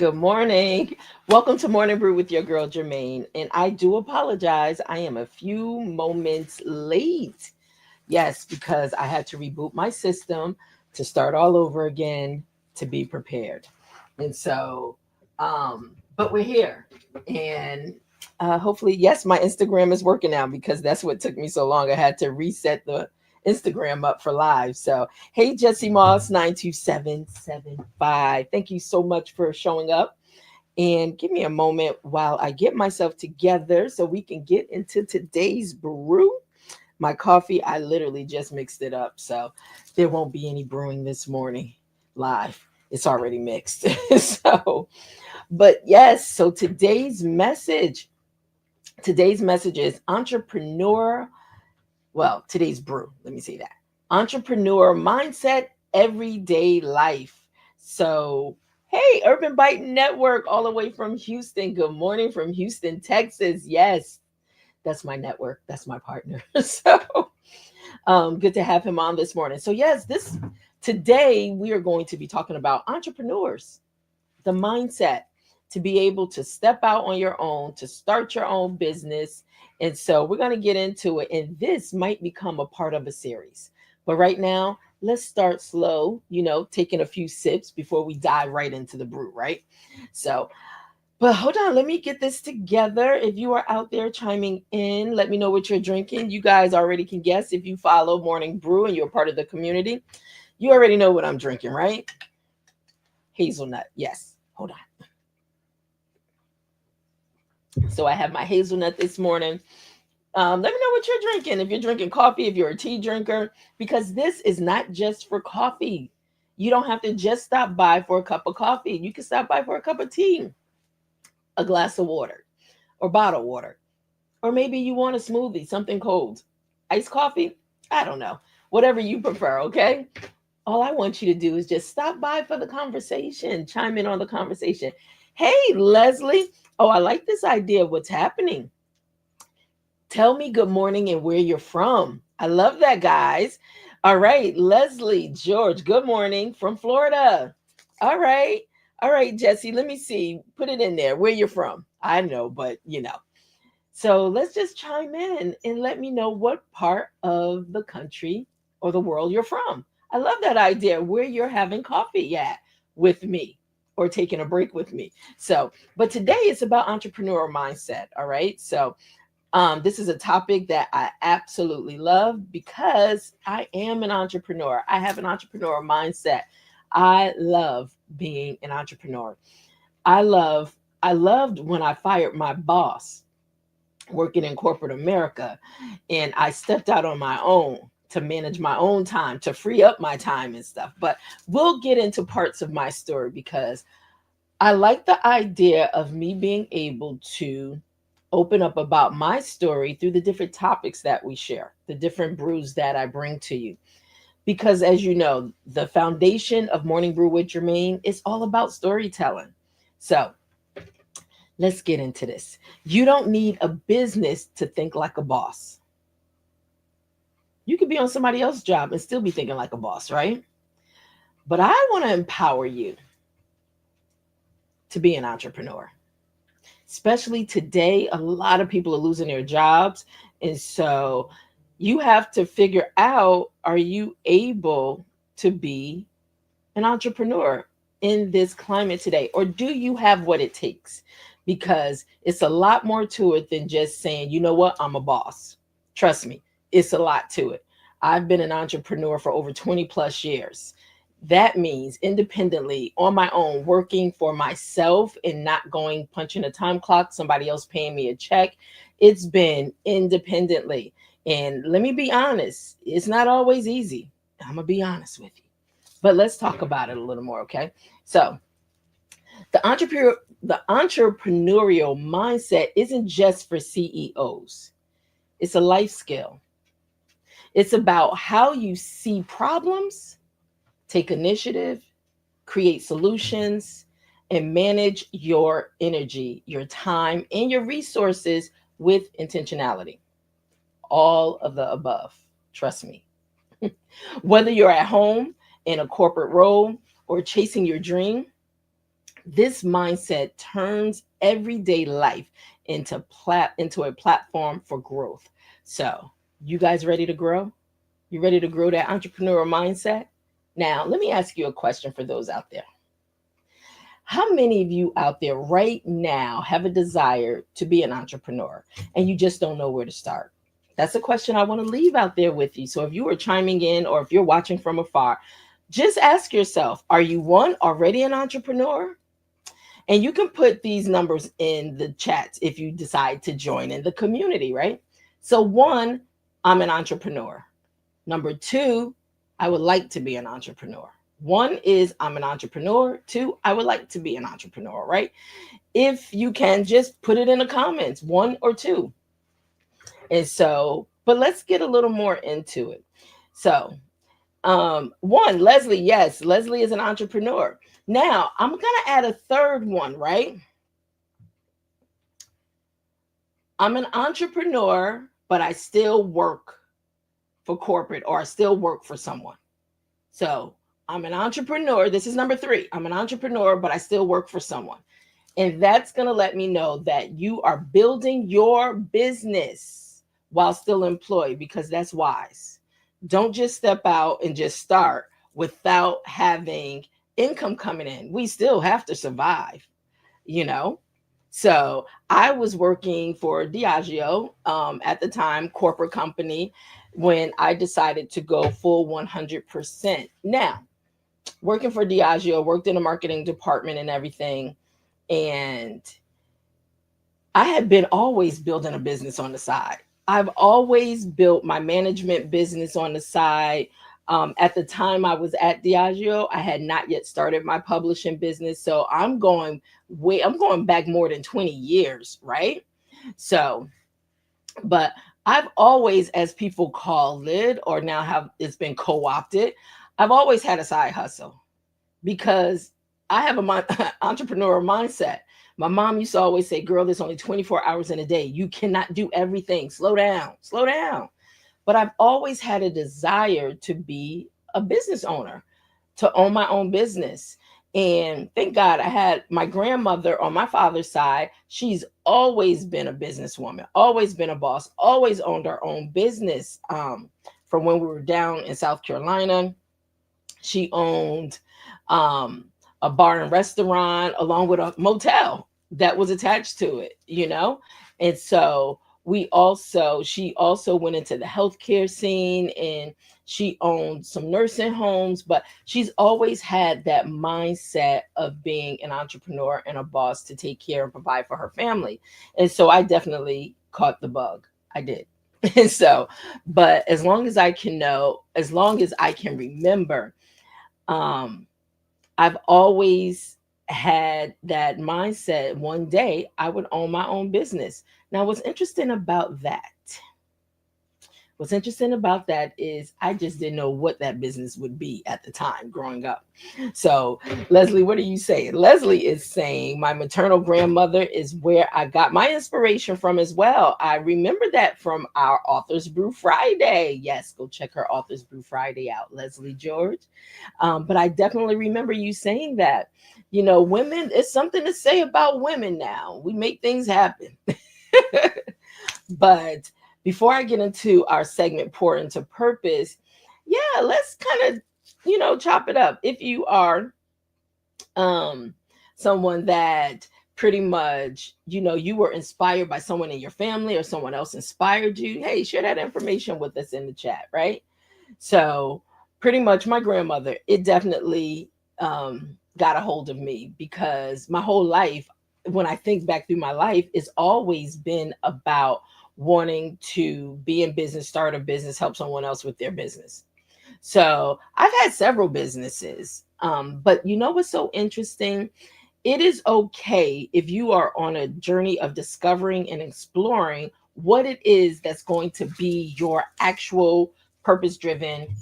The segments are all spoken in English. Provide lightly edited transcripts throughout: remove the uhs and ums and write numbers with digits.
Good morning. Welcome to Morning Brew with your girl Germaine. And I do apologize. I am a few moments late. Yes, because I had to reboot my system to start all over again to be prepared. And so, but we're here. And hopefully, yes, my Instagram is working now because that's what took me so long. I had to reset the Instagram up for live. So, hey, Jesse Moss 92775. Thank you so much for showing up. And give me a moment while I get myself together so we can get into today's brew. My coffee, I literally just mixed it up. So there won't be any brewing this morning live. It's already mixed. But yes, so today's message is today's brew. Let me say that. Entrepreneur mindset, everyday life. So, hey, Urban Bite Network, all the way from Houston. Good morning from Houston, Texas. Yes, that's my network. That's my partner. Good to have him on this morning. So, yes, this today we are going to be talking about entrepreneurs, the mindset to be able to step out on your own, to start your own business. And so we're going to get into it. And this might become a part of a series. But right now, let's start slow, taking a few sips before we dive right into the brew, right? So, but hold on, let me get this together. If you are out there chiming in, let me know what you're drinking. You guys already can guess if you follow Morning Brew and you're part of the community. You already know what I'm drinking, right? Hazelnut. Yes. Hold on. So I have my hazelnut this morning. Let me know what you're drinking. If you're drinking coffee, if you're a tea drinker, because this is not just for coffee. You don't have to just stop by for a cup of coffee. You can stop by for a cup of tea, a glass of water, or bottled water. Or maybe you want a smoothie, something cold. Iced coffee? I don't know. Whatever you prefer, okay? All I want you to do is just stop by for the conversation, chime in on the conversation. Hey, Leslie. Oh, I like this idea of what's happening. Tell me good morning and where you're from. I love that, guys. All right, Leslie, George, good morning from Florida. All right. All right, Jesse, let me see. Put it in there where you're from. I know, but So let's just chime in and let me know what part of the country or the world you're from. I love that idea where you're having coffee at with me or taking a break with me. So, but today it's about entrepreneurial mindset. All right. So, this is a topic that I absolutely love because I am an entrepreneur. I have an entrepreneurial mindset. I love being an entrepreneur. I love I loved when I fired my boss working in corporate America and I stepped out on my own to manage my own time, to free up my time and stuff. But we'll get into parts of my story because I like the idea of me being able to open up about my story through the different topics that we share, the different brews that I bring to you. Because as you know, the foundation of Morning Brew with Germaine is all about storytelling. So let's get into this. You don't need a business to think like a boss. You could be on somebody else's job and still be thinking like a boss, right? But I want to empower you to be an entrepreneur. Especially today, a lot of people are losing their jobs. And so you have to figure out, are you able to be an entrepreneur in this climate today? Or do you have what it takes? Because it's a lot more to it than just saying, you know what, I'm a boss. Trust me, it's a lot to it. I've been an entrepreneur for over 20 plus years. That means independently on my own, working for myself and not going punching a time clock, somebody else paying me a check. It's been independently. And let me be honest, it's not always easy. I'm going to be honest with you. But let's talk about it a little more, okay? So, the entrepreneurial mindset isn't just for CEOs. It's a life skill. It's about how you see problems, take initiative, create solutions, and manage your energy, your time, and your resources with intentionality. All of the above. Trust me. Whether you're at home in a corporate role or chasing your dream, This mindset turns everyday life into a platform for growth. So, you guys ready to grow? You ready to grow that entrepreneurial mindset? Now, let me ask you a question for those out there. How many of you out there right now have a desire to be an entrepreneur and you just don't know where to start? That's a question I want to leave out there with you. So if you are chiming in or if you're watching from afar, just ask yourself, are you one already an entrepreneur? And you can put these numbers in the chats if you decide to join in the community, right? So one, I'm an entrepreneur. Number two, I would like to be an entrepreneur. One is I'm an entrepreneur. Two, I would like to be an entrepreneur, right? If you can, just put it in the comments, one or two. And so, but let's get a little more into it. So, one, Leslie, yes, Leslie is an entrepreneur. Now, I'm going to add a third one, right? I'm an entrepreneur, but I still work for corporate or I still work for someone. So I'm an entrepreneur. This is number three. I'm an entrepreneur, but I still work for someone. And that's going to let me know that you are building your business while still employed, because that's wise. Don't just step out and just start without having income coming in. We still have to survive, you know? So I was working for Diageo at the time, corporate company, when I decided to go full 100%. Now, working for Diageo, worked in the marketing department and everything. And I had been always building a business on the side. I've always built my management business on the side. At the time I was at Diageo, I had not yet started my publishing business. So I'm going back more than 20 years, right? So, but I've always, as people call it, or now have it's been co-opted, I've always had a side hustle because I have a entrepreneurial mindset. My mom used to always say, girl, there's only 24 hours in a day. You cannot do everything. Slow down, slow down. But I've always had a desire to be a business owner, to own my own business. And thank God I had my grandmother on my father's side. She's always been a businesswoman, always been a boss, always owned her own business. From when we were down in South Carolina, she owned um, a bar and restaurant along with a motel that was attached to it, you know? And so she also went into the healthcare scene and she owned some nursing homes, but she's always had that mindset of being an entrepreneur and a boss to take care and provide for her family. And so I definitely caught the bug. I did. And so, but as long as I can know, as long as I can remember, um, I've always had that mindset one day I would own my own business. Now, what's interesting about that is I just didn't know what that business would be at the time growing up. So, Leslie, what are you saying? Leslie is saying my maternal grandmother is where I got my inspiration from as well. I remember that from our Authors Brew Friday. Yes, go check her Authors Brew Friday out, Leslie George. But I definitely remember you saying that. You know, women, it's something to say about women now. We make things happen. But before I get into our segment, Pour into Purpose, yeah, let's kind of, chop it up. If you are um, someone that pretty much, you were inspired by someone in your family or someone else inspired you, hey, share that information with us in the chat, right? So pretty much my grandmother, it definitely got a hold of me because my whole life, when I think back through my life, it's always been about wanting to be in business, start a business, help someone else with their business. So I've had several businesses. But you know what's so interesting? It is okay if you are on a journey of discovering and exploring what it is that's going to be your actual purpose driven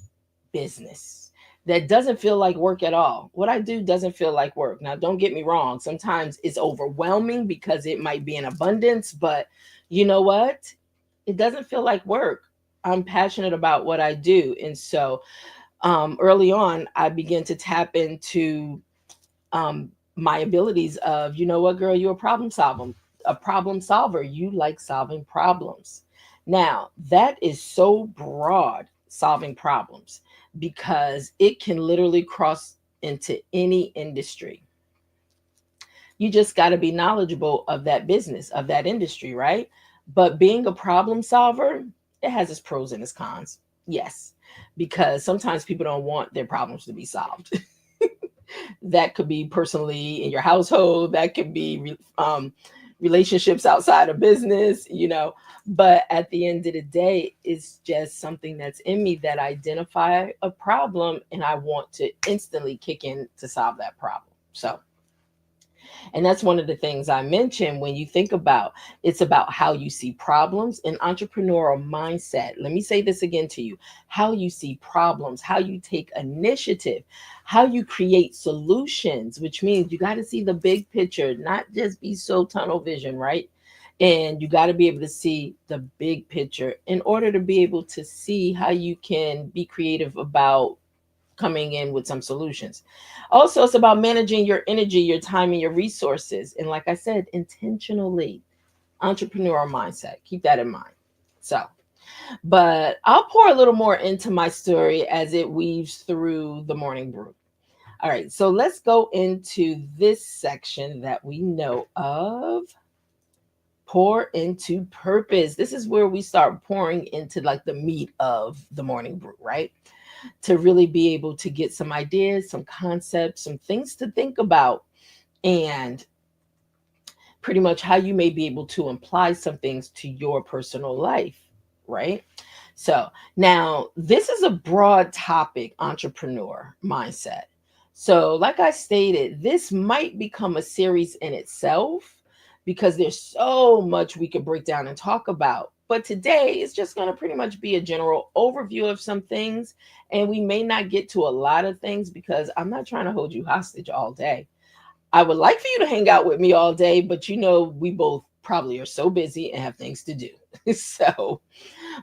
business that doesn't feel like work at all. What I do doesn't feel like work. Now, don't get me wrong. Sometimes it's overwhelming because it might be in abundance, but you know what? It doesn't feel like work. I'm passionate about what I do. And so early on, I began to tap into my abilities of, you know what, girl, you're a problem solver. You like solving problems. Now, that is so broad, solving problems, because it can literally cross into any industry. You just got to be knowledgeable of that business, of that industry, right? But being a problem solver, it has its pros and its cons. Yes, because sometimes people don't want their problems to be solved. That could be personally in your household, that could be relationships outside of business, but at the end of the day, it's just something that's in me, that identify a problem and I want to instantly kick in to solve that problem. So, and that's one of the things I mentioned. When you think about, it's about how you see problems and entrepreneurial mindset. Let me say this again to you: how you see problems, how you take initiative, how you create solutions, which means you got to see the big picture, not just be so tunnel vision, right? And you got to be able to see the big picture in order to be able to see how you can be creative about coming in with some solutions. Also, it's about managing your energy, your time, and your resources. And like I said, intentionally, entrepreneurial mindset. Keep that in mind. So, but I'll pour a little more into my story as it weaves through the morning brew. All right, so let's go into this section that we know of. Pour into purpose. This is where we start pouring into like the meat of the morning brew, right? To really be able to get some ideas, some concepts, some things to think about, and pretty much how you may be able to apply some things to your personal life, right? So now this is a broad topic, entrepreneur mindset. So, like I stated, this might become a series in itself because there's so much we could break down and talk about. But today it's just going to pretty much be a general overview of some things. And we may not get to a lot of things because I'm not trying to hold you hostage all day. I would like for you to hang out with me all day, but we both probably are so busy and have things to do. So,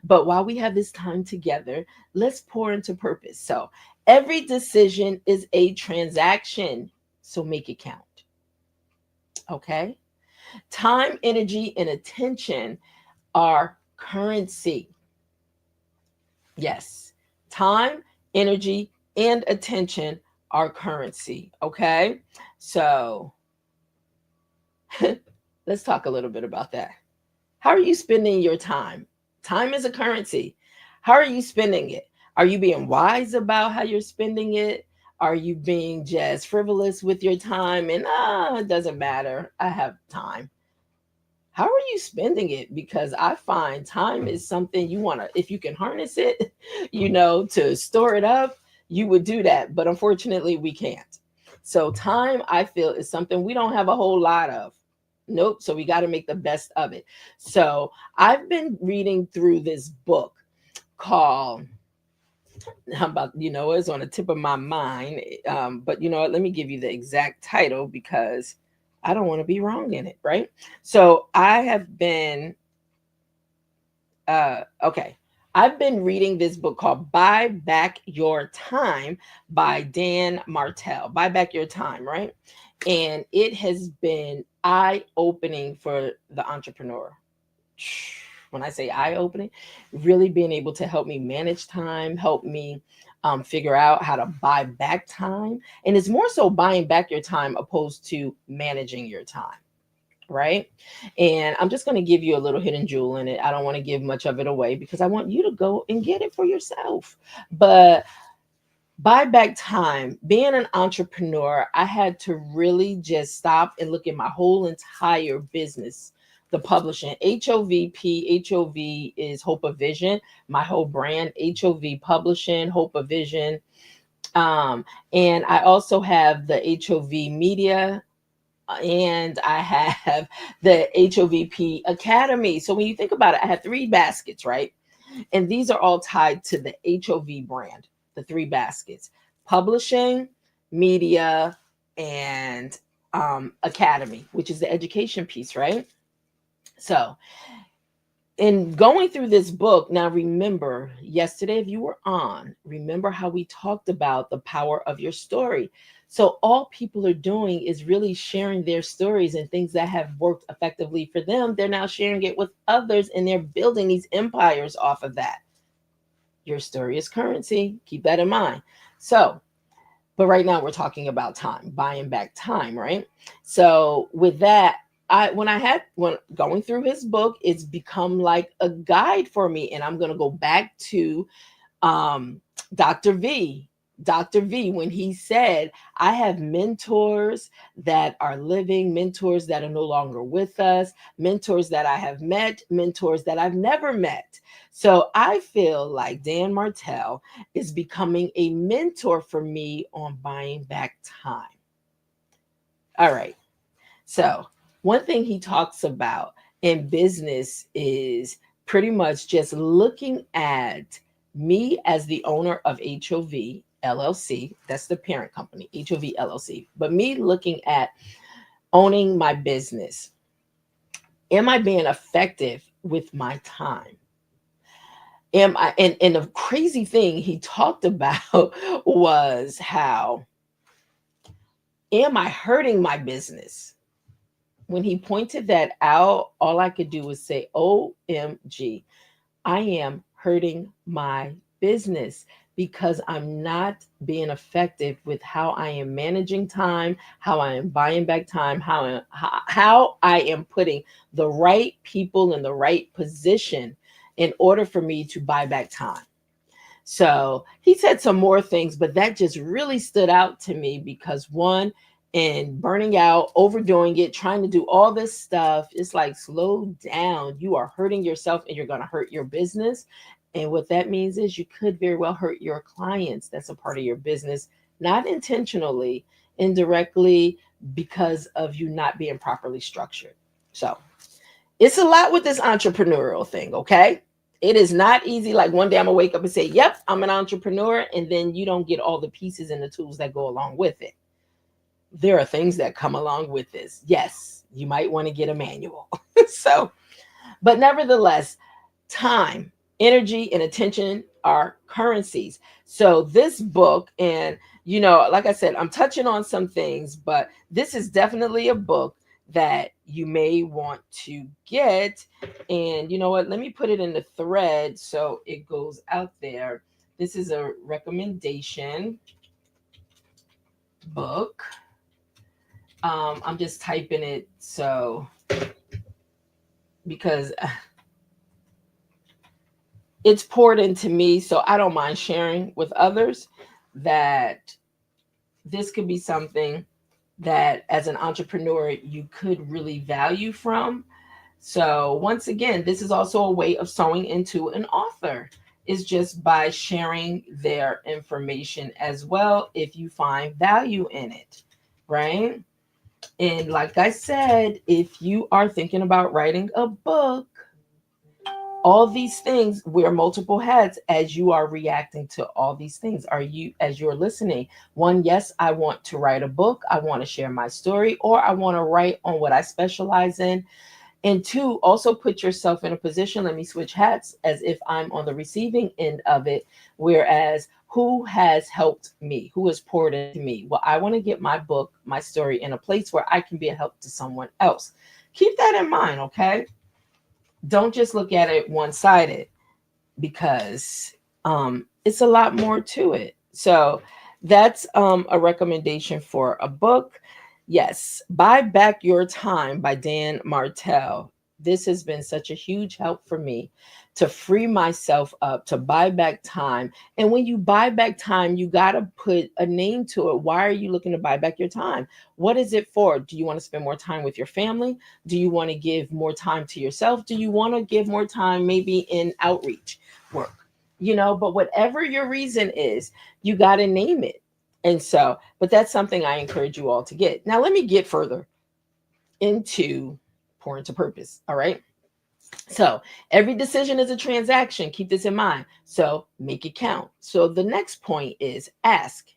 but while we have this time together, let's pour into purpose. So, every decision is a transaction. So, make it count. Okay. Time, energy, and attention are currency. Yes. Time, energy, and attention are currency. Okay. So, let's talk a little bit about that. How are you spending your time? Time is a currency. How are you spending it? Are you being wise about how you're spending it? Are you being just frivolous with your time and it doesn't matter, I have time? How are you spending it? Because I find time is something you want to, if you can harness it, to store it up, you would do that. But unfortunately, we can't. So, time, I feel, is something we don't have a whole lot of. Nope. So, we got to make the best of it. So, I've been reading through this book called, how about, it's on the tip of my mind. But you know what? Let me give you the exact title because I don't want to be wrong in it, right? So I have been, okay. I've been reading this book called Buy Back Your Time by Dan Martell. Buy Back Your Time, right? And it has been eye-opening for the entrepreneur. When I say eye-opening, really being able to help me manage time, help me figure out how to buy back time. And it's more so buying back your time opposed to managing your time, right? And I'm just going to give you a little hidden jewel in it. I don't want to give much of it away because I want you to go and get it for yourself. But buy back time, being an entrepreneur, I had to really just stop and look at my whole entire business. The publishing, HOV is Hope of Vision, my whole brand, HOV Publishing, Hope of Vision. And I also have the HOV Media, and I have the HOVP Academy. So when you think about it, I have three baskets, right? And these are all tied to the HOV brand, the three baskets: publishing, media, and academy, which is the education piece, right? So, in going through this book, now remember, yesterday, if you were on, remember how we talked about the power of your story. So all people are doing is really sharing their stories and things that have worked effectively for them. They're now sharing it with others and they're building these empires off of that. Your story is currency. Keep that in mind. So, but right now we're talking about time, buying back time, right? So with that, when going through his book, it's become like a guide for me. And I'm gonna go back to um, Dr. V. Dr. V, when he said, I have mentors that are living, mentors that are no longer with us, mentors that I have met, mentors that I've never met. So I feel like Dan Martell is becoming a mentor for me on buying back time. All right. So, one thing he talks about in business is pretty much just looking at me as the owner of HOV LLC. That's the parent company, HOV LLC. But me looking at owning my business. Am I being effective with my time? Am I, and the crazy thing he talked about was how am I hurting my business? When he pointed that out, all I could do was say, OMG, I am hurting my business because I'm not being effective with how I am managing time, how I am buying back time, how I am putting the right people in the right position in order for me to buy back time. So he said some more things, but that just really stood out to me because one, and burning out, overdoing it, trying to do all this stuff, it's like slow down. You are hurting yourself and you're going to hurt your business. And what that means is you could very well hurt your clients. That's a part of your business, not intentionally, indirectly, because of you not being properly structured. So it's a lot with this entrepreneurial thing, okay? It is not easy. Like one day I'm gonna wake up and say, yep, I'm an entrepreneur, and then you don't get all the pieces and the tools that go along with it. There are things that come along with this. Yes, you might want to get a manual. So, but nevertheless, time, energy, and attention are currencies. So this book, and like I said, I'm touching on some things, but this is definitely a book that you may want to get. And you know what? Let me put it in the thread so it goes out there. This is a recommendation book. I'm just typing it so because it's poured into me, so I don't mind sharing with others that this could be something that as an entrepreneur you could really value from. So once again, this is also a way of sewing into an author, is just by sharing their information as well if you find value in it, right? And like I said, if you are thinking about writing a book, all these things wear multiple hats as you are reacting to all these things. Are you, as you're listening, one, yes, I want to write a book, I want to share my story, or I want to write on what I specialize in. And two, also put yourself in a position, let me switch hats, as if I'm on the receiving end of it. Whereas, who has helped me? Who has poured into me? Well, I want to get my book, my story in a place where I can be a help to someone else. Keep that in mind, okay? Don't just look at it one-sided because it's a lot more to it. So that's a recommendation for a book. Yes, Buy Back Your Time by Dan Martell. This has been such a huge help for me to free myself up, to buy back time. And when you buy back time, you got to put a name to it. Why are you looking to buy back your time? What is it for? Do you want to spend more time with your family? Do you want to give more time to yourself? Do you want to give more time maybe in outreach work? But whatever your reason is, you got to name it. And so, but that's something I encourage you all to get. Now, let me get further into pour into purpose. All right. So every decision is a transaction. Keep this in mind. So make it count. So the next point is ask,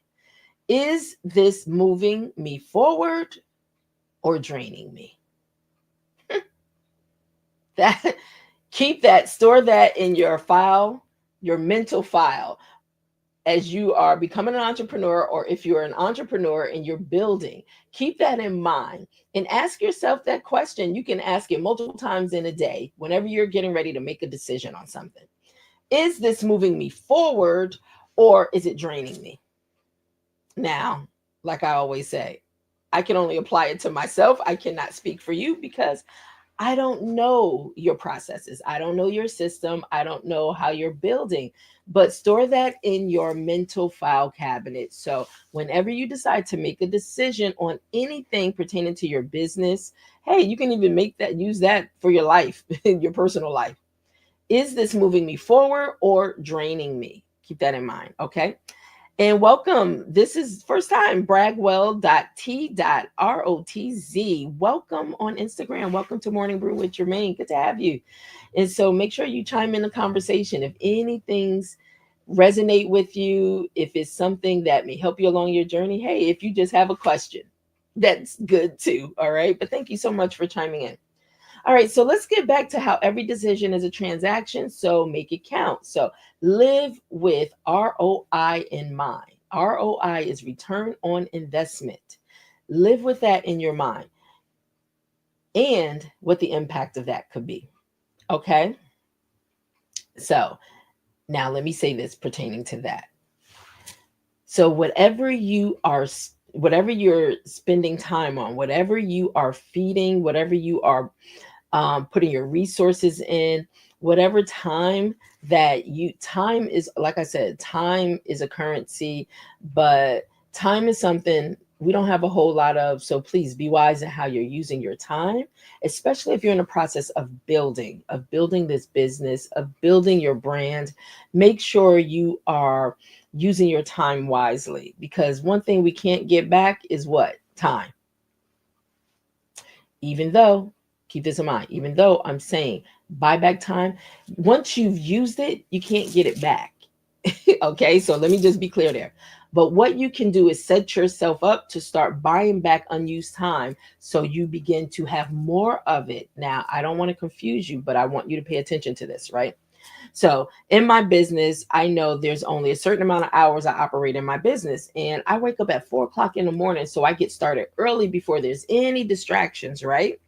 is this moving me forward or draining me? That keep that, store that in your file, your mental file. as you are becoming an entrepreneur, or if you're an entrepreneur and you're building, keep that in mind and ask yourself that question. You can ask it multiple times in a day whenever you're getting ready to make a decision on something. Is this moving me forward or is it draining me? Now, like I always say, I can only apply it to myself. I cannot speak for you because I don't know your processes. I don't know your system. I don't know how you're building, but store that in your mental file cabinet. So whenever you decide to make a decision on anything pertaining to your business, hey, you can even use that for your life, your personal life. Is this moving me forward or draining me? Keep that in mind. Okay. And welcome. This is first time bragwell.t.rotz. Welcome on Instagram. Welcome to Morning Brew with Germaine. Good to have you. And so make sure you chime in the conversation. If anything's resonate with you, if it's something that may help you along your journey, hey, if you just have a question, that's good too. All right. But thank you so much for chiming in. All right, so let's get back to how every decision is a transaction. So make it count. So live with ROI in mind. ROI is return on investment. Live with that in your mind and what the impact of that could be. Okay. So now let me say this pertaining to that. So whatever you're spending time on, whatever you are feeding, whatever you are putting your resources in, whatever time time is, like I said, time is a currency, but time is something we don't have a whole lot of. So please be wise in how you're using your time, especially if you're in the process of building this business, of building your brand. Make sure you are using your time wisely, because one thing we can't get back is what? Time. Even though, keep this in mind, even though I'm saying buy back time, once you've used it, you can't get it back. Okay, so let me just be clear there. But what you can do is set yourself up to start buying back unused time so you begin to have more of it. Now, I don't want to confuse you, but I want you to pay attention to this, right? So in my business, I know there's only a certain amount of hours I operate in my business, and I wake up at 4 o'clock in the morning. So I get started early before there's any distractions, right?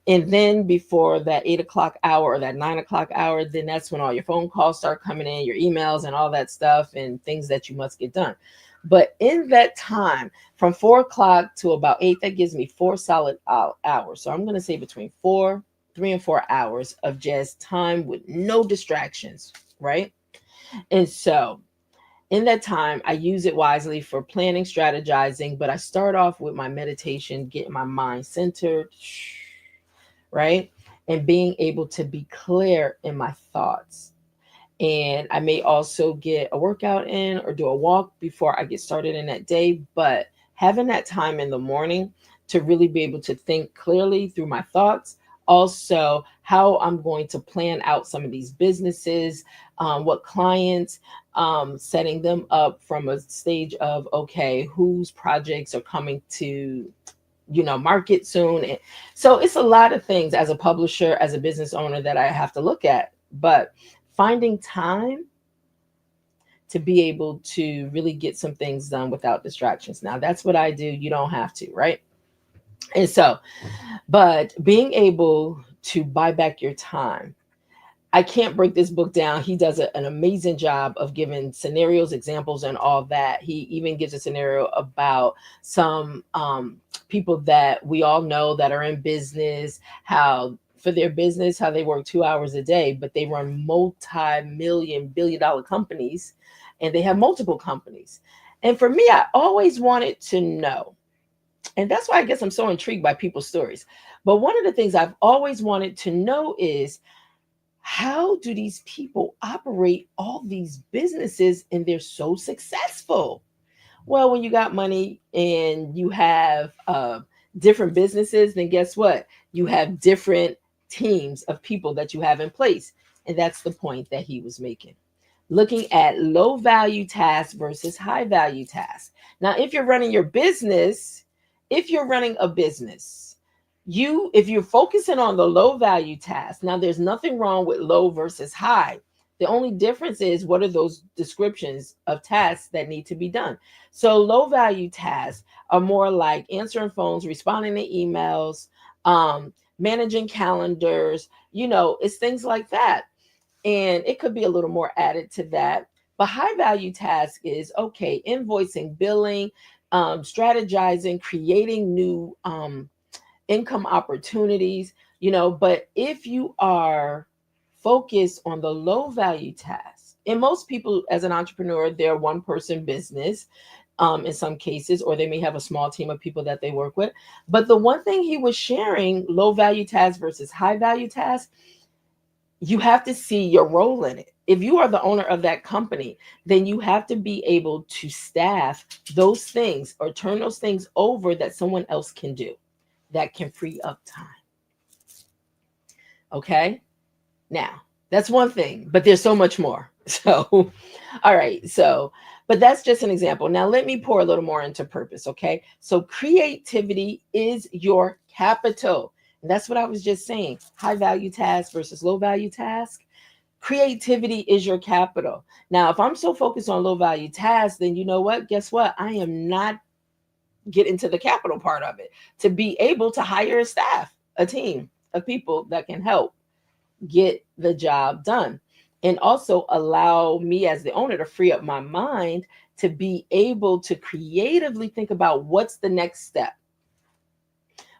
And then before that 8 o'clock hour or that 9 o'clock hour, then that's when all your phone calls start coming in, your emails and all that stuff and things that you must get done. But in that time from 4 o'clock to about 8, that gives me 4 solid hours. So I'm going to say between 3 and 4 hours of just time with no distractions, right? And so in that time, I use it wisely for planning, strategizing, but I start off with my meditation, getting my mind centered, right? And being able to be clear in my thoughts. And I may also get a workout in or do a walk before I get started in that day. But having that time in the morning to really be able to think clearly through my thoughts, also how I'm going to plan out some of these businesses, what clients, setting them up from a stage of, okay, whose projects are coming to market soon. And so it's a lot of things as a publisher, as a business owner, that I have to look at. But finding time to be able to really get some things done without distractions. Now, that's what I do. You don't have to, right? And so, but being able to buy back your time, I can't break this book down. He does an amazing job of giving scenarios, examples, and all that. He even gives a scenario about some people that we all know that are in business, how for their business, how they work 2 hours a day, but they run multi-million, billion-dollar companies, and they have multiple companies. And for me, I always wanted to know, and that's why I guess I'm so intrigued by people's stories. But one of the things I've always wanted to know is, how do these people operate all these businesses and they're so successful? Well, when you got money and you have different businesses, then guess what? You have different teams of people that you have in place. And that's the point that he was making. Looking at low value tasks versus high value tasks. Now, if you're running your business, if you're running a business, if you're focusing on the low value task, now there's nothing wrong with low versus high. The only difference is what are those descriptions of tasks that need to be done. So low value tasks are more like answering phones, responding to emails, managing calendars, it's things like that. And it could be a little more added to that. But high value task is okay, invoicing, billing, strategizing, creating new income opportunities, but if you are focused on the low value tasks, and most people as an entrepreneur, they're one person business in some cases, or they may have a small team of people that they work with. But the one thing he was sharing, low value tasks versus high value tasks, you have to see your role in it. If you are the owner of that company, then you have to be able to staff those things or turn those things over that someone else can do that can free up time. Okay. Now, that's one thing, but there's so much more. So, all right. So, but that's just an example. Now, let me pour a little more into purpose. Okay. So, creativity is your capital. And that's what I was just saying. High value task versus low value task. Creativity is your capital. Now, if I'm so focused on low value tasks, then you know what? Guess what? I am not getting to the capital part of it to be able to hire a staff, a team of people that can help get the job done, and also allow me as the owner to free up my mind to be able to creatively think about what's the next step.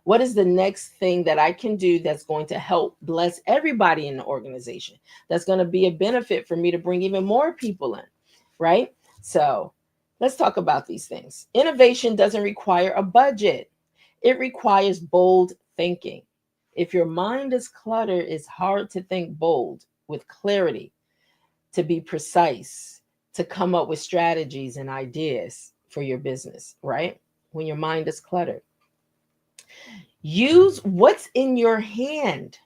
What is the next thing that I can do that's going to help bless everybody in the organization? That's going to be a benefit for me to bring even more people in, right? So let's talk about these things. Innovation doesn't require a budget. It requires bold thinking. If your mind is cluttered, it's hard to think bold with clarity, to be precise, to come up with strategies and ideas for your business, right? When your mind is cluttered. Use what's in your hand.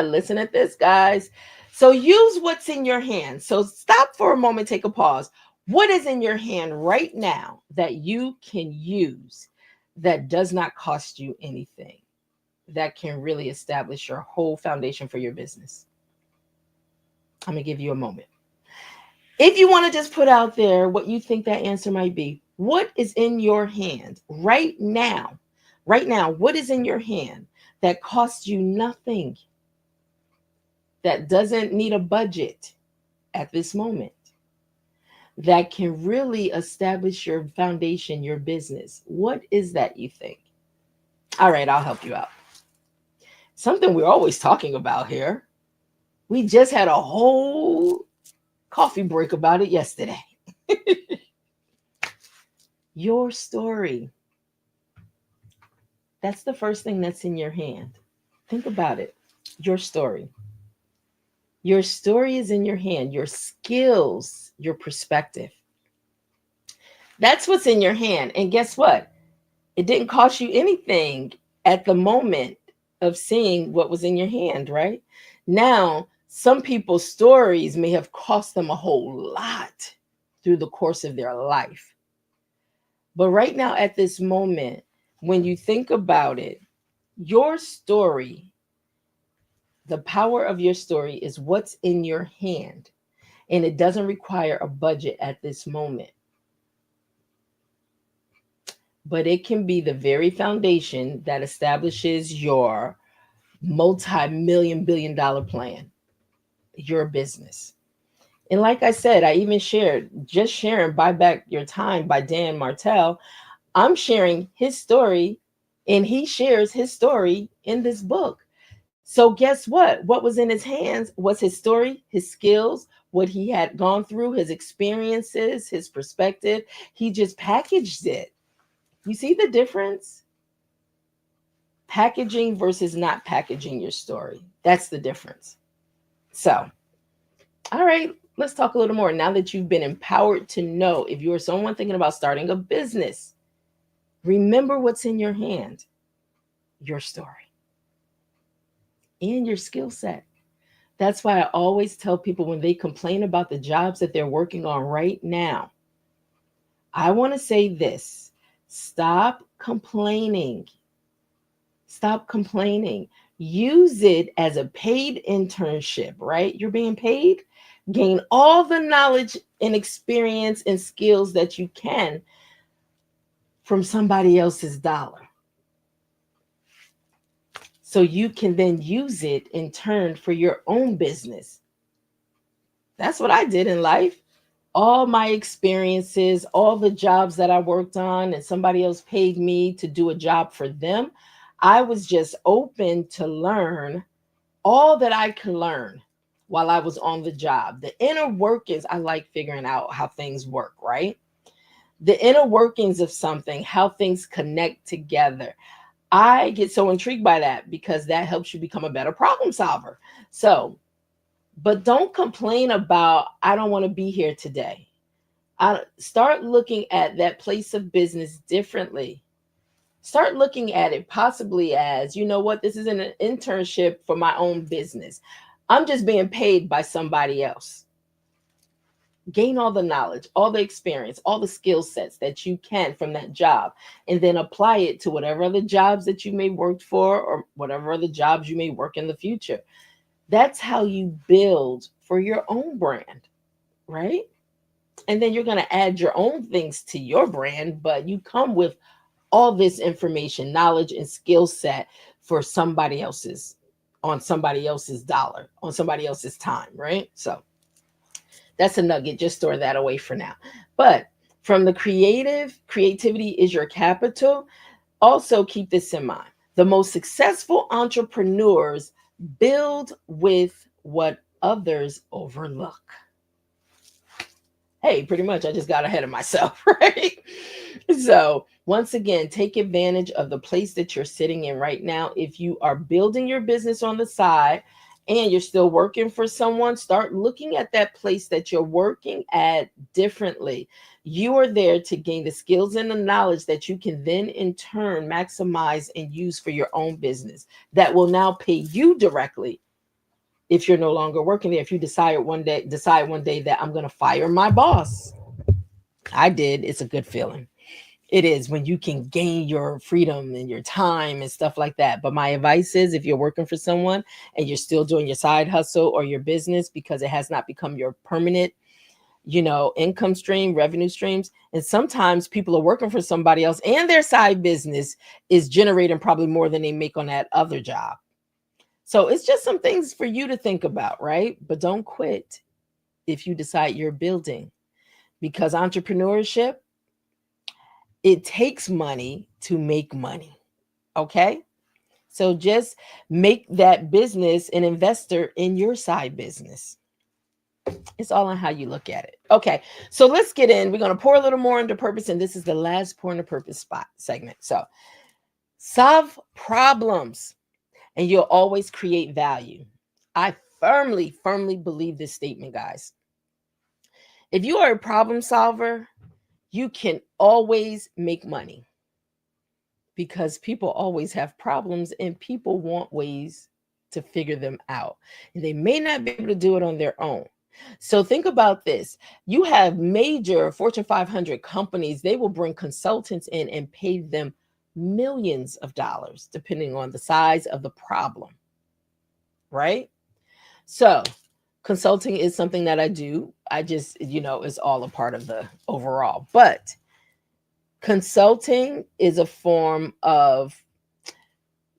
Listen at this, guys. So use what's in your hand. So stop for a moment, take a pause. What is in your hand right now that you can use that does not cost you anything, that can really establish your whole foundation for your business? I'm going to give you a moment. If you want to just put out there what you think that answer might be, what is in your hand right now? Right now, what is in your hand that costs you nothing, that doesn't need a budget at this moment, that can really establish your foundation, your business? What is that, you think? All right, I'll help you out. Something we're always talking about here. We just had a whole coffee break about it yesterday. Your story. That's the first thing that's in your hand. Think about it. Your story. Your story is in your hand. Your skills, your perspective. That's what's in your hand. And guess what? It didn't cost you anything at the moment of seeing what was in your hand, right? Now, some people's stories may have cost them a whole lot through the course of their life. But right now, at this moment, when you think about it, your story, the power of your story is what's in your hand. And it doesn't require a budget at this moment. But it can be the very foundation that establishes your multi-million billion dollar plan, your business. And like I said, I even shared, just sharing Buy Back Your Time by Dan Martell. I'm sharing his story, and he shares his story in this book. So guess what? What was in his hands was his story, his skills, what he had gone through, his experiences, his perspective. He just packaged it. You see the difference? Packaging versus not packaging your story. That's the difference. So, all right, let's talk a little more. Now that you've been empowered to know, if you are someone thinking about starting a business, remember what's in your hand, your story and your skill set. That's why I always tell people when they complain about the jobs that they're working on right now, I want to say this: stop complaining. Stop complaining. Use it as a paid internship, right? You're being paid. Gain all the knowledge and experience and skills that you can from somebody else's dollar. So you can then use it in turn for your own business. That's what I did in life. All my experiences, all the jobs that I worked on, and somebody else paid me to do a job for them. I was just open to learn all that I could learn while I was on the job. The inner workings, I like figuring out how things work, right? The inner workings of something, how things connect together. I get so intrigued by that because that helps you become a better problem solver. So, but don't complain about, I don't want to be here today. I start looking at that place of business differently. Start looking at it possibly as, you know what, this is an internship for my own business. I'm just being paid by somebody else. Gain all the knowledge, all the experience, all the skill sets that you can from that job, and then apply it to whatever other jobs that you may work for or whatever other jobs you may work in the future. That's how you build for your own brand, right? And then you're going to add your own things to your brand, but you come with all this information, knowledge, and skill set for somebody else's, on somebody else's dollar, on somebody else's time, right? So that's a nugget. Just store that away for now. But from the creativity is your capital. Also, keep this in mind. The most successful entrepreneurs build with what others overlook. Hey, pretty much, I just got ahead of myself, right? So, once again, take advantage of the place that you're sitting in right now. If you are building your business on the side and you're still working for someone, start looking at that place that you're working at differently. You are there to gain the skills and the knowledge that you can then in turn maximize and use for your own business that will now pay you directly. If you're no longer working there, if you decide one day that I'm going to fire my boss. I did. It's a good feeling. It is when you can gain your freedom and your time and stuff like that. But my advice is, if you're working for someone and you're still doing your side hustle or your business because it has not become your permanent, income stream, revenue streams. And sometimes people are working for somebody else and their side business is generating probably more than they make on that other job. So it's just some things for you to think about, right? But don't quit if you decide you're building, because entrepreneurship, it takes money to make money. Okay. So just make that business an investor in your side business. It's all on how you look at it. Okay. So let's get in. We're going to pour a little more into purpose. And this is the last pour into purpose spot segment. So solve problems and you'll always create value. I firmly, firmly believe this statement, guys. If you are a problem solver, you can always make money because people always have problems and people want ways to figure them out. And they may not be able to do it on their own. So think about this. You have major Fortune 500 companies, they will bring consultants in and pay them millions of dollars, depending on the size of the problem, right? So consulting is something that I do. I just, it's all a part of the overall. But consulting is a form of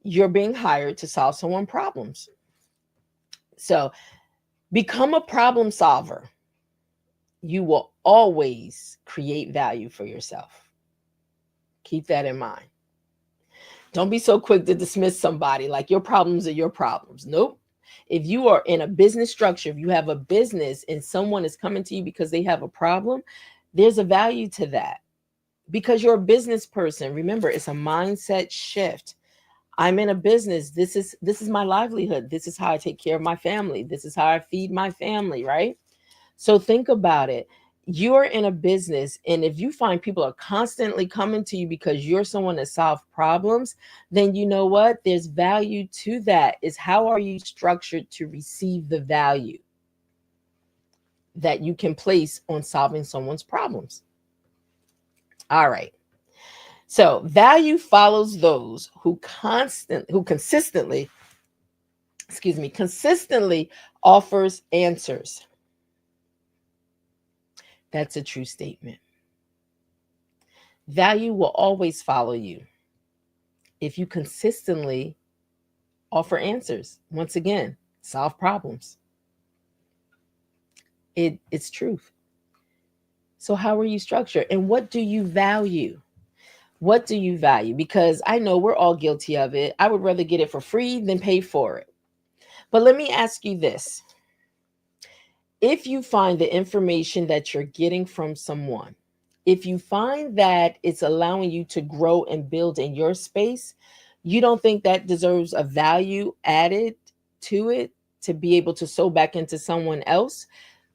you're being hired to solve someone's problems. So become a problem solver. You will always create value for yourself. Keep that in mind. Don't be so quick to dismiss somebody like your problems are your problems. Nope. If you are in a business structure, if you have a business and someone is coming to you because they have a problem, there's a value to that because you're a business person. Remember, it's a mindset shift. I'm in a business. This is my livelihood. This is how I take care of my family. This is how I feed my family, right? So think about it. You're in a business, and if you find people are constantly coming to you because you're someone that solves problems, then you know what? There's value to that. Is how are you structured to receive the value that you can place on solving someone's problems? All right. So value follows those who consistently consistently offers answers. That's a true statement. Value will always follow you if you consistently offer answers. Once again, solve problems. It's truth. So how are you structured? And what do you value? What do you value? Because I know we're all guilty of it. I would rather get it for free than pay for it. But let me ask you this. If you find the information that you're getting from someone, if you find that it's allowing you to grow and build in your space, you don't think that deserves a value added to it to be able to sow back into someone else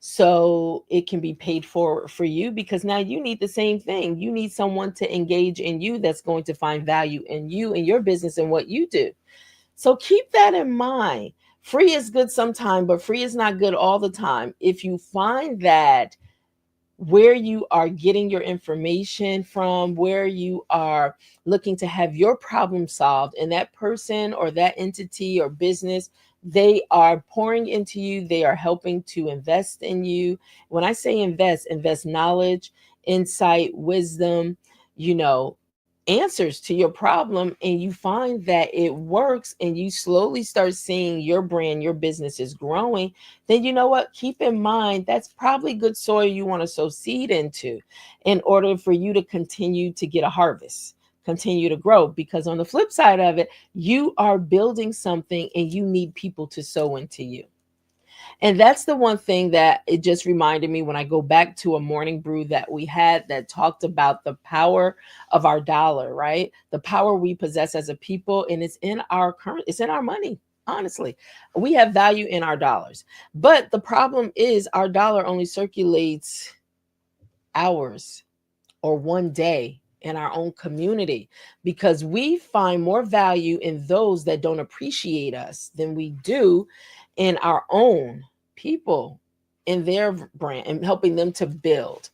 so it can be paid for you, because now you need the same thing. You need someone to engage in you that's going to find value in you and your business and what you do. So keep that in mind. Free is good sometime, but free is not good all the time. If you find that where you are getting your information from, where you are looking to have your problem solved, and that person or that entity or business, they are pouring into you, they are helping to invest in you. When I say invest, invest knowledge, insight, wisdom, you know, answers to your problem, and you find that it works and you slowly start seeing your brand, your business is growing, then you know what? Keep in mind that's probably good soil you want to sow seed into in order for you to continue to get a harvest, continue to grow. Because on the flip side of it, you are building something and you need people to sow into you. And that's the one thing that it just reminded me when I go back to a morning brew that we had that talked about the power of our dollar, right? The power we possess as a people, and it's in our current, it's in our money. Honestly, we have value in our dollars. But the problem is our dollar only circulates hours or one day in our own community, because we find more value in those that don't appreciate us than we do in our own people, in their brand, and helping them to build.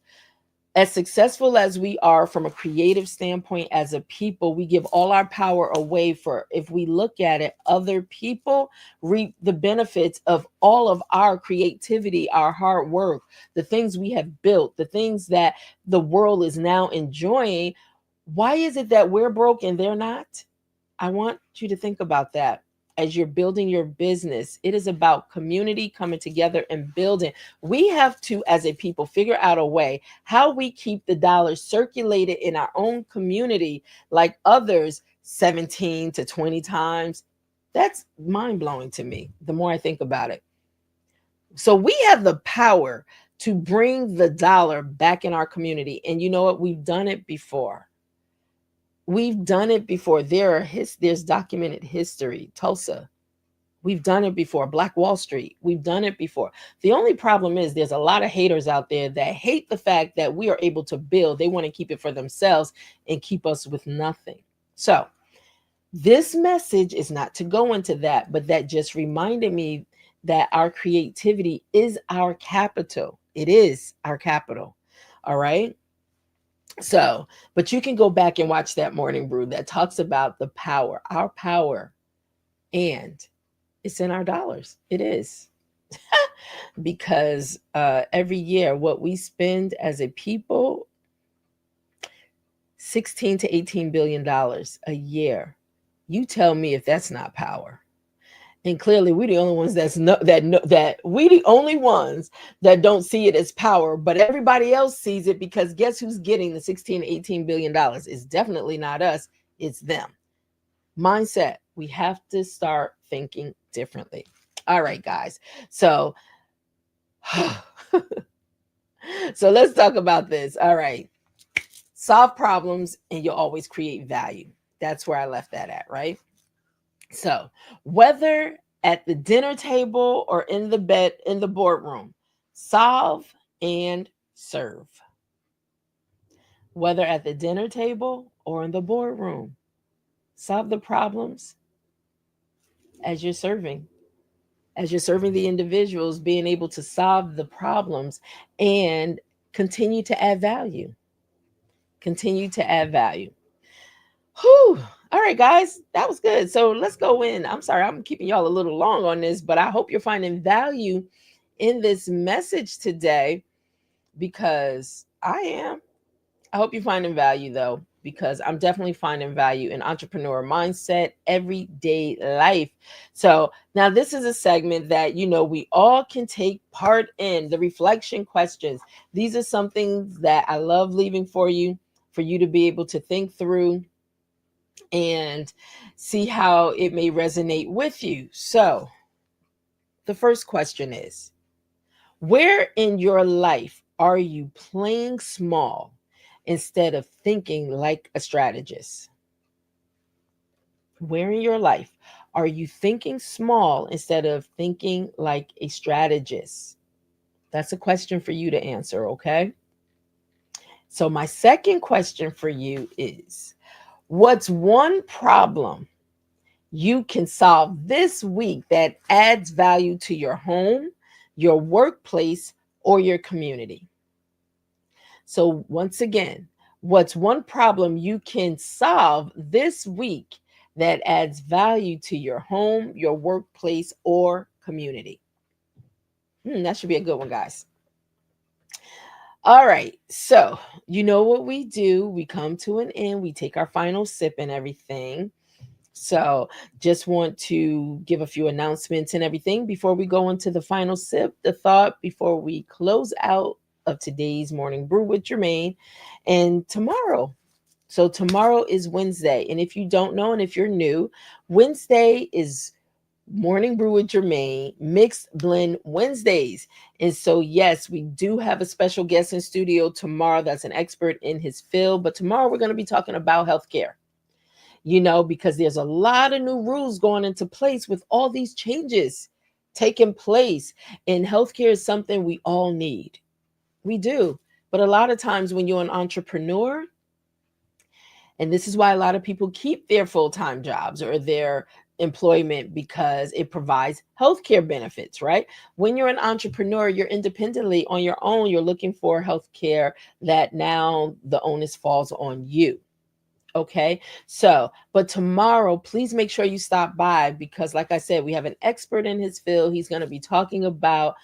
As successful as we are from a creative standpoint as a people, we give all our power away for, if we look at it, other people reap the benefits of all of our creativity, our hard work, the things we have built, the things that the world is now enjoying. Why is it that we're broke and they're not? I want you to think about that as you're building your business. It is about community coming together and building. We have to, as a people, figure out a way how we keep the dollars circulated in our own community like others 17 to 20 times. That's mind blowing to me the more I think about it. So we have the power to bring the dollar back in our community. And you know what? We've done it before. We've done it before. There's documented history. Tulsa. We've done it before. Black Wall Street. We've done it before. The only problem is there's a lot of haters out there that hate the fact that we are able to build. They want to keep it for themselves and keep us with nothing. So this message is not to go into that, but that just reminded me that our creativity is our capital. It is our capital. All right. So, but you can go back and watch that morning brew that talks about the power, our power, and it's in our dollars. It is. Because every year, what we spend as a people, 16 to 18 billion dollars a year. You tell me if that's not power. And clearly, we're the only ones that we the only ones that don't see it as power, but everybody else sees it, because guess who's getting the 16 to 18 billion dollars? It's definitely not us, it's them. Mindset. We have to start thinking differently. All right, guys. So so let's talk about this. All right. Solve problems and you'll always create value. That's where I left that at, right? So, whether at the dinner table or in the boardroom, solve and serve. Whether at the dinner table or in the boardroom, solve the problems as you're serving. As you're serving the individuals, being able to solve the problems and continue to add value. Continue to add value. Whew. All right, guys, that was good. So let's go in. I'm sorry, I'm keeping y'all a little long on this, but I hope you're finding value in this message today because I am. I hope you're finding value though, because I'm definitely finding value in entrepreneur mindset, everyday life. So now this is a segment that we all can take part in, the reflection questions. These are some things that I love leaving for you to be able to think through and see how it may resonate with you. So the first question is, where in your life are you playing small instead of thinking like a strategist? Where in your life are you thinking small instead of thinking like a strategist? That's a question for you to answer, okay? So, my second question for you is, what's one problem you can solve this week that adds value to your home, your workplace, or your community? So, once again, what's one problem you can solve this week that adds value to your home, your workplace, or community? That should be a good one, guys. All right. So, you know what we do? We come to an end, we take our final sip and everything. So, just want to give a few announcements and everything before we go into the final sip, the thought before we close out of today's morning brew with Germaine and tomorrow. So, tomorrow is Wednesday. And if you don't know, and if you're new, Wednesday is Morning Brew with Germaine, Mixed Blend Wednesdays. And so, yes, we do have a special guest in studio tomorrow that's an expert in his field. But tomorrow we're going to be talking about healthcare, because there's a lot of new rules going into place with all these changes taking place. And healthcare is something we all need. We do. But a lot of times when you're an entrepreneur, and this is why a lot of people keep their full-time jobs or their employment, because it provides healthcare benefits, right? When you're an entrepreneur, you're independently on your own. You're looking for healthcare that now the onus falls on you. Okay. So, but tomorrow, please make sure you stop by because, like I said, we have an expert in his field. He's going to be talking about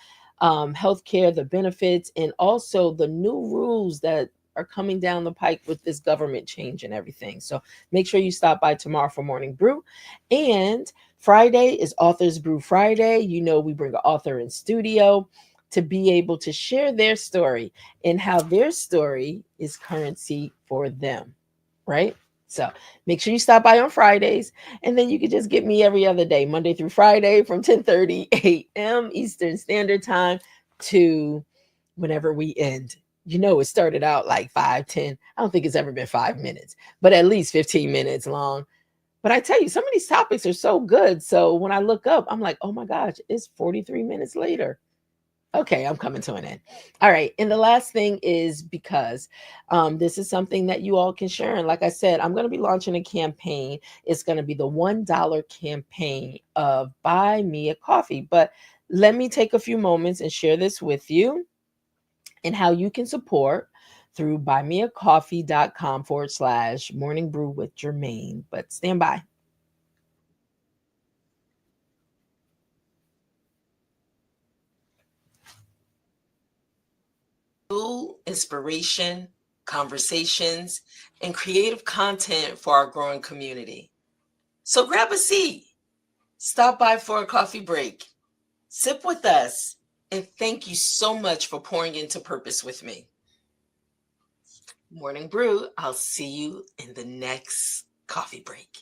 healthcare, the benefits, and also the new rules that are coming down the pike with this government change and everything. So, make sure you stop by tomorrow for Morning Brew. And Friday is Authors Brew Friday. We bring an author in studio to be able to share their story and how their story is currency for them. Right? So make sure you stop by on Fridays, and then you can just get me every other day, Monday through Friday from 10:30 a.m. Eastern Standard Time to whenever we end. It started out like 5, 10. I don't think it's ever been 5 minutes, but at least 15 minutes long. But I tell you, some of these topics are so good. So when I look up, I'm like, oh my gosh, it's 43 minutes later. Okay, I'm coming to an end. All right. And the last thing is because this is something that you all can share. And like I said, I'm going to be launching a campaign. It's going to be the $1 campaign of Buy Me a Coffee. But let me take a few moments and share this with you and how you can support through buymeacoffee.com/morning brew with Germaine. But stand by. Inspiration, conversations, and creative content for our growing community. So grab a seat, stop by for a coffee break, sip with us, and thank you so much for pouring into purpose with me. Morning Brew, I'll see you in the next coffee break.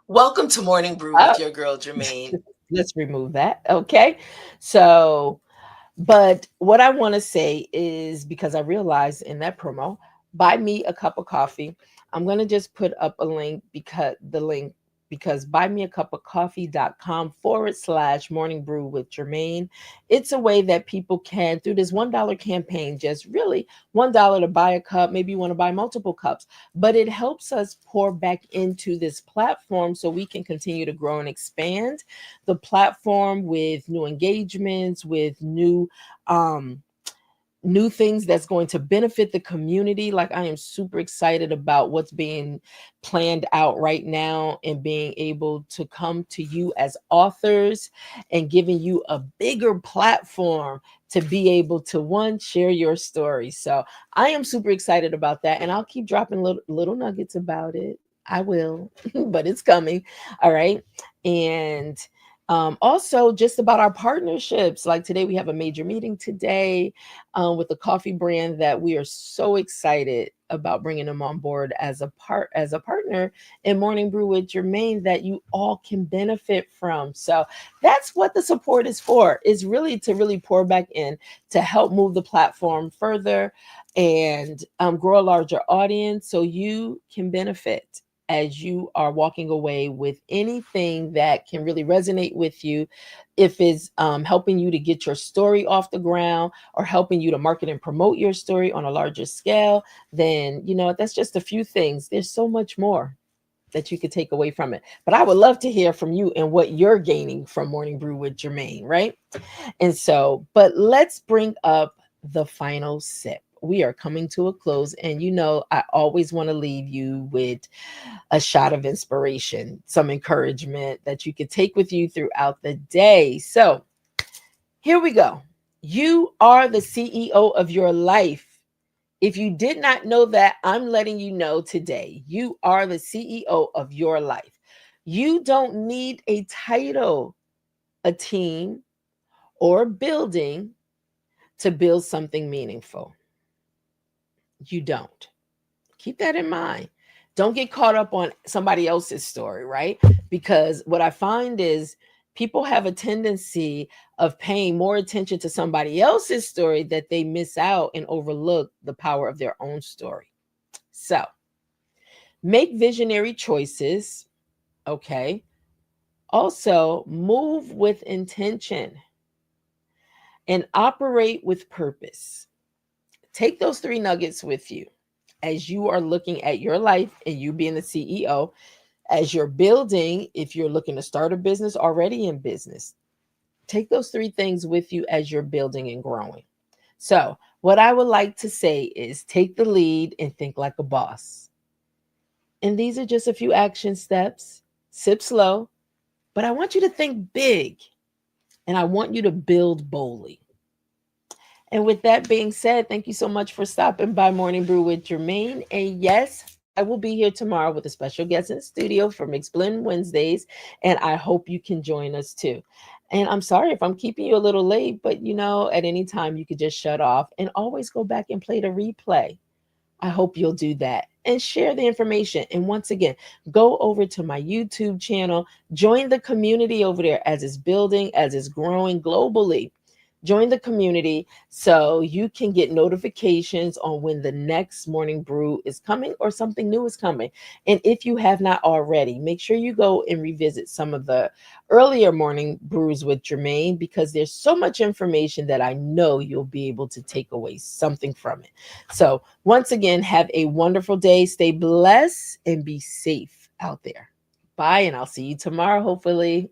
Welcome to Morning Brew with your girl, Germaine. Let's remove that. Okay. So, but what I want to say is because I realized in that promo, buy me a cup of coffee. I'm going to just put up a link because buymeacupofcoffee.com/morning brew with Germaine. It's a way that people can, through this $1 campaign, just really $1 to buy a cup. Maybe you want to buy multiple cups, but it helps us pour back into this platform so we can continue to grow and expand the platform with new engagements, with new new things that's going to benefit the community. Like, I am super excited about what's being planned out right now, and being able to come to you as authors and giving you a bigger platform to be able to, one, share your story. So I am super excited about that, and I'll keep dropping little nuggets about it. I will, but it's coming. All right. And also, just about our partnerships. Like today, we have a major meeting today with the coffee brand that we are so excited about bringing them on board as a partner in Morning Brew with Germaine, that you all can benefit from. So that's what the support is for, is really to really pour back in to help move the platform further and grow a larger audience so you can benefit as you are walking away with anything that can really resonate with you. If it's helping you to get your story off the ground, or helping you to market and promote your story on a larger scale, then, that's just a few things. There's so much more that you could take away from it. But I would love to hear from you and what you're gaining from Morning Brew with Germaine, right? And so, but let's bring up the final sip. We are coming to a close, and I always want to leave you with a shot of inspiration, some encouragement that you could take with you throughout the day. So here we go. You are the CEO of your life. If you did not know that, I'm letting you know today. You are the CEO of your life. You don't need a title, a team, or a building to build something meaningful. You don't. Keep that in mind. Don't get caught up on somebody else's story, right? Because what I find is people have a tendency of paying more attention to somebody else's story, that they miss out and overlook the power of their own story. So make visionary choices. Okay. Also, move with intention and operate with purpose. Take those three nuggets with you as you are looking at your life and you being the CEO, as you're building, if you're looking to start a business, already in business. Take those three things with you as you're building and growing. So, what I would like to say is take the lead and think like a boss. And these are just a few action steps. Sip slow, but I want you to think big, and I want you to build boldly. And with that being said, thank you so much for stopping by Morning Brew with Germaine. And yes, I will be here tomorrow with a special guest in the studio for Mixed Blend Wednesdays. And I hope you can join us too. And I'm sorry if I'm keeping you a little late, but at any time you could just shut off and always go back and play the replay. I hope you'll do that and share the information. And once again, go over to my YouTube channel, join the community over there as it's building, as it's growing globally. Join the community so you can get notifications on when the next morning brew is coming or something new is coming. And if you have not already, make sure you go and revisit some of the earlier morning brews with Germaine, because there's so much information that I know you'll be able to take away something from it. So once again, have a wonderful day. Stay blessed and be safe out there. Bye, and I'll see you tomorrow, hopefully.